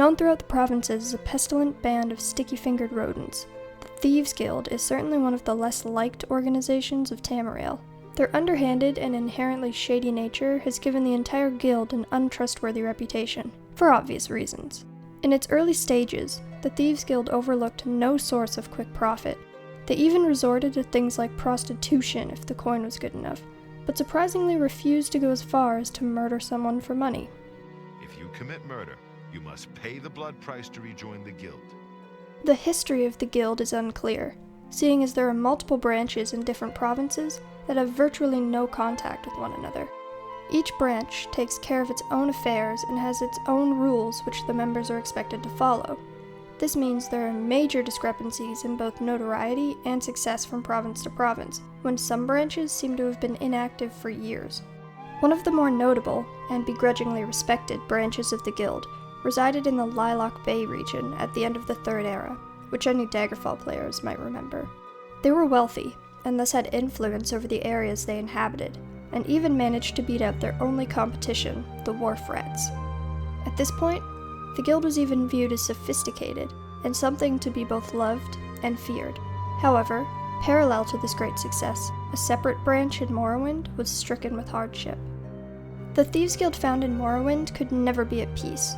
Known throughout the provinces as a pestilent band of sticky-fingered rodents, the Thieves Guild is certainly one of the less liked organizations of Tamriel. Their underhanded and inherently shady nature has given the entire guild an untrustworthy reputation, for obvious reasons. In its early stages, the Thieves Guild overlooked no source of quick profit. They even resorted to things like prostitution if the coin was good enough, but surprisingly refused to go as far as to murder someone for money. If you commit murder, you must pay the blood price to rejoin the guild. The history of the guild is unclear, seeing as there are multiple branches in different provinces that have virtually no contact with one another. Each branch takes care of its own affairs and has its own rules which the members are expected to follow. This means there are major discrepancies in both notoriety and success from province to province, when some branches seem to have been inactive for years. One of the more notable, and begrudgingly respected, branches of the guild resided in the Lilac Bay region at the end of the Third Era, which any Daggerfall players might remember. They were wealthy, and thus had influence over the areas they inhabited, and even managed to beat out their only competition, the Wharf Rats. At this point, the guild was even viewed as sophisticated, and something to be both loved and feared. However, parallel to this great success, a separate branch in Morrowind was stricken with hardship. The Thieves Guild found in Morrowind could never be at peace.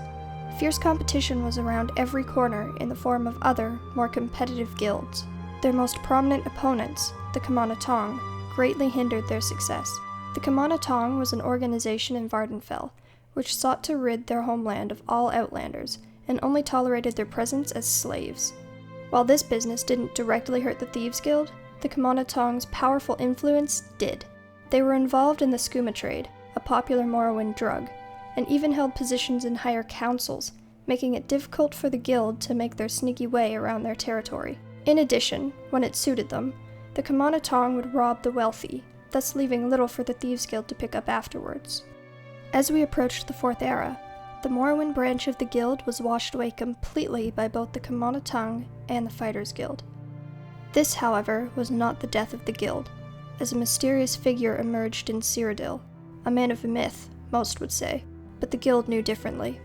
Fierce competition was around every corner in the form of other, more competitive guilds. Their most prominent opponents, the Kamana Tong, greatly hindered their success. The Kamana Tong was an organization in Vardenfell, which sought to rid their homeland of all outlanders, and only tolerated their presence as slaves. While this business didn't directly hurt the Thieves Guild, the Kamana Tong's powerful influence did. They were involved in the skooma trade, a popular Morrowind drug, and even held positions in higher councils, making it difficult for the guild to make their sneaky way around their territory. In addition, when it suited them, the Kamana Tong would rob the wealthy, thus leaving little for the Thieves Guild to pick up afterwards. As we approached the Fourth Era, the Morrowind branch of the guild was washed away completely by both the Kamana Tong and the Fighters Guild. This, however, was not the death of the guild, as a mysterious figure emerged in Cyrodiil, a man of myth, most would say, but the guild knew differently.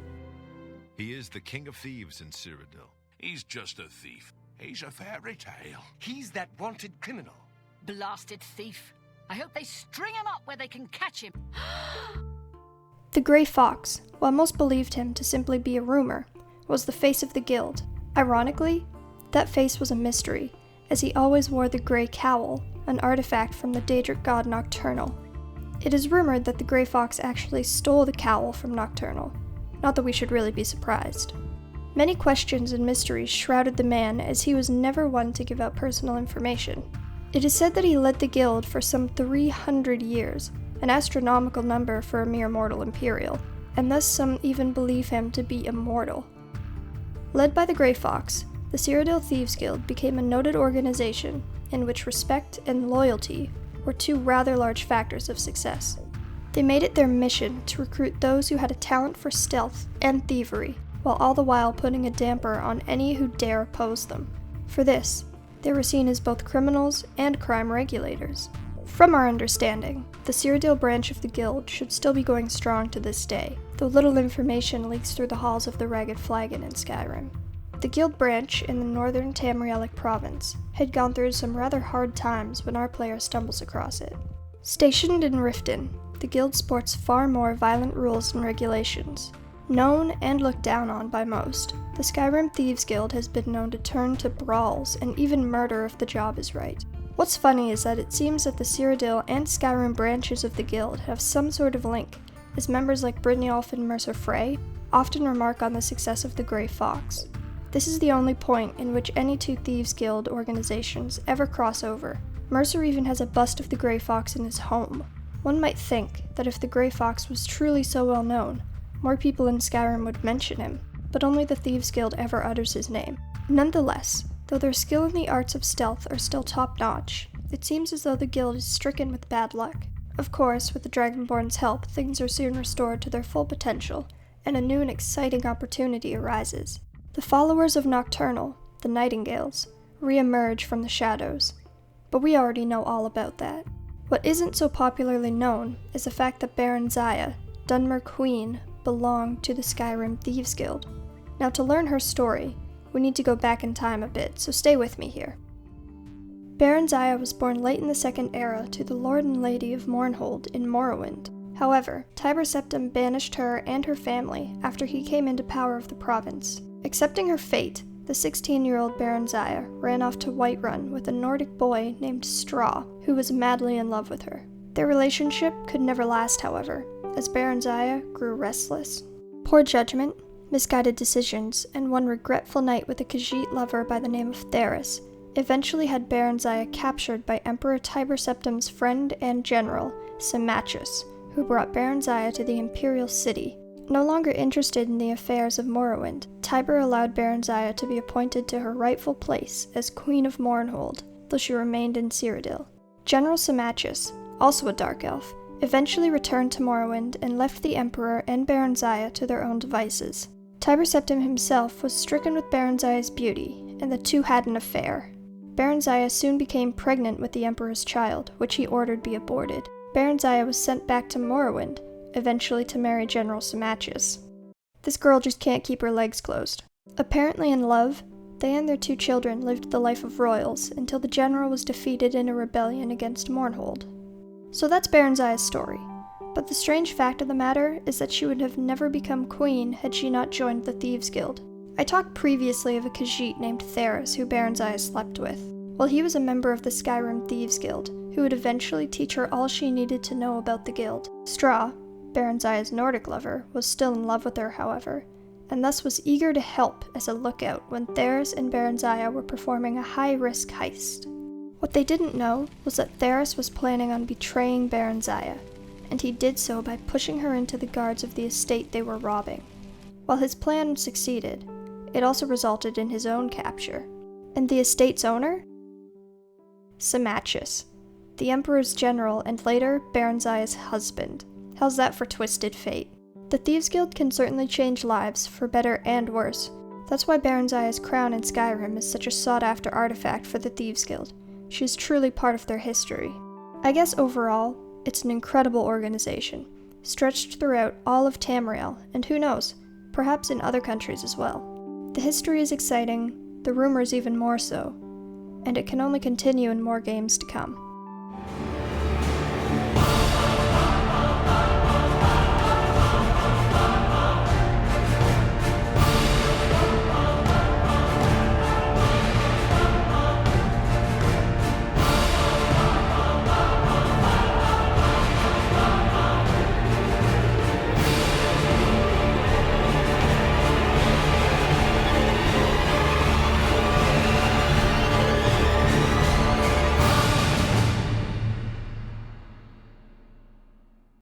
He is the king of thieves in Cyrodiil. He's just a thief. He's a fairy tale. He's that wanted criminal. Blasted thief. I hope they string him up where they can catch him. The Grey Fox, while most believed him to simply be a rumor, was the face of the guild. Ironically, that face was a mystery, as he always wore the Grey Cowl, an artifact from the Daedric god Nocturnal. It is rumored that the Grey Fox actually stole the cowl from Nocturnal, not that we should really be surprised. Many questions and mysteries shrouded the man, as he was never one to give out personal information. It is said that he led the guild for some 300 years, an astronomical number for a mere mortal Imperial, and thus some even believe him to be immortal. Led by the Grey Fox, the Cyrodiil Thieves Guild became a noted organization in which respect and loyalty were two rather large factors of success. They made it their mission to recruit those who had a talent for stealth and thievery, while all the while putting a damper on any who dare oppose them. For this, they were seen as both criminals and crime regulators. From our understanding, the Cyrodiil branch of the guild should still be going strong to this day, though little information leaks through the halls of the Ragged Flagon in Skyrim. The guild branch in the northern Tamrielic province had gone through some rather hard times when our player stumbles across it. Stationed in Riften, the guild sports far more violent rules and regulations. Known and looked down on by most, the Skyrim Thieves Guild has been known to turn to brawls and even murder if the job is right. What's funny is that it seems that the Cyrodiil and Skyrim branches of the guild have some sort of link, as members like Brynjolf and Mercer Frey often remark on the success of the Grey Fox. This is the only point in which any two Thieves Guild organizations ever cross over. Mercer even has a bust of the Grey Fox in his home. One might think that if the Grey Fox was truly so well known, more people in Skyrim would mention him, but only the Thieves Guild ever utters his name. Nonetheless, though their skill in the arts of stealth are still top-notch, it seems as though the guild is stricken with bad luck. Of course, with the Dragonborn's help, things are soon restored to their full potential, and a new and exciting opportunity arises. The followers of Nocturnal, the Nightingales, re-emerge from the shadows, but we already know all about that. What isn't so popularly known is the fact that Baron Zaya, Dunmer Queen, belonged to the Skyrim Thieves Guild. Now to learn her story, we need to go back in time a bit, so stay with me here. Barenziah was born late in the Second Era to the Lord and Lady of Mournhold in Morrowind. However, Tiber Septim banished her and her family after he came into power of the province. Accepting her fate, the 16-year-old Barenziah ran off to Whiterun with a Nordic boy named Straw, who was madly in love with her. Their relationship could never last, however, as Barenziah grew restless. Poor judgment, misguided decisions, and one regretful night with a Khajiit lover by the name of Theris eventually had Barenziah captured by Emperor Tiber Septim's friend and general, Symmachus, who brought Barenziah to the imperial city. No longer interested in the affairs of Morrowind, Tiber allowed Barenziah to be appointed to her rightful place as Queen of Mournhold, though she remained in Cyrodiil. General Symmachus, also a Dark Elf, eventually returned to Morrowind and left the Emperor and Barenziah to their own devices. Tiber Septim himself was stricken with Barenziah's beauty, and the two had an affair. Barenziah soon became pregnant with the Emperor's child, which he ordered be aborted. Barenziah was sent back to Morrowind, eventually to marry General Symmachus. This girl just can't keep her legs closed. Apparently in love, they and their 2 children lived the life of royals until the general was defeated in a rebellion against Mournhold. So that's Barenziah's story. But the strange fact of the matter is that she would have never become queen had she not joined the Thieves Guild. I talked previously of a Khajiit named Theris who Barenziah slept with. Well, he was a member of the Skyrim Thieves Guild, who would eventually teach her all she needed to know about the guild. Straw, Barenziah's Nordic lover, was still in love with her, however, and thus was eager to help as a lookout when Theris and Barenziah were performing a high-risk heist. What they didn't know was that Theris was planning on betraying Barenziah, and he did so by pushing her into the guards of the estate they were robbing. While his plan succeeded, it also resulted in his own capture. And the estate's owner? Symmachus, the Emperor's general and later Barenziah's husband. How's that for twisted fate? The Thieves Guild can certainly change lives, for better and worse. That's why Barenziah's crown in Skyrim is such a sought-after artifact for the Thieves Guild. She is truly part of their history. I guess overall, it's an incredible organization, stretched throughout all of Tamriel, and who knows, perhaps in other countries as well. The history is exciting, the rumors even more so, and it can only continue in more games to come.